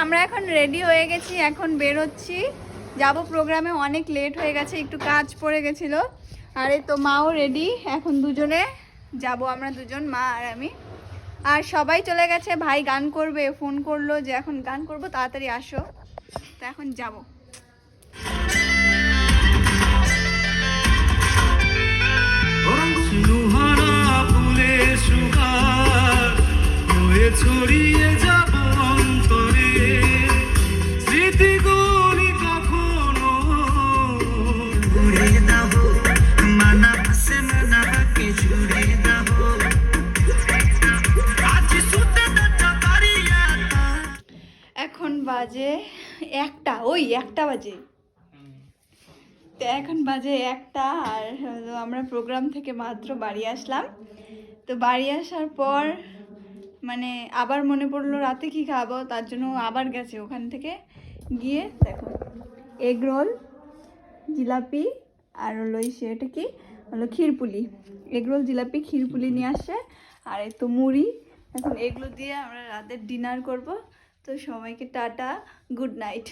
আমরা এখন রেডি হয়ে গেছি, এখন বেরোচ্ছি, যাব প্রোগ্রামে। অনেক লেট হয়ে গেছে, একটু কাজ পড়ে গেছিলো। আর এই তো মাও রেডি, এখন দুজনে যাব, আমরা দুজন, মা আর আমি। আর সবাই চলে গেছে, ভাই গান করবে, ফোন করলো যে এখন গান করব, তাড়াতাড়ি আসো। তো এখন যাব। ছড়িয়ে যাব অন্তরে স্মৃতিগুলি কখনো ঘুরে দাও মানা ভাসে মানাকে জুড়ে দাও আজ সুতে দাঁড়িয়ে। এখন বাজে একটা, ওই একটা বাজে। তো এখন বাজে একটা, আর আমরা প্রোগ্রাম থেকে মাত্র বাড়ি আসলাম। তো বাড়ি আসার পর মানে আবার মনে পড়লো রাতে কি খাবো, তার জন্য আবার গেছে। ওখান থেকে গিয়ে দেখো এগ রোল, জিলাপি, আর হলো সেটা কি হলো ক্ষীরপুলি। এগ রোল, জিলাপি, ক্ষীরপুলি নিয়ে আসছে, আর এই তো মুড়ি। এখন এগুলো দিয়ে আমরা রাতের ডিনার করব। তো সবাইকে টাটা, গুড নাইট।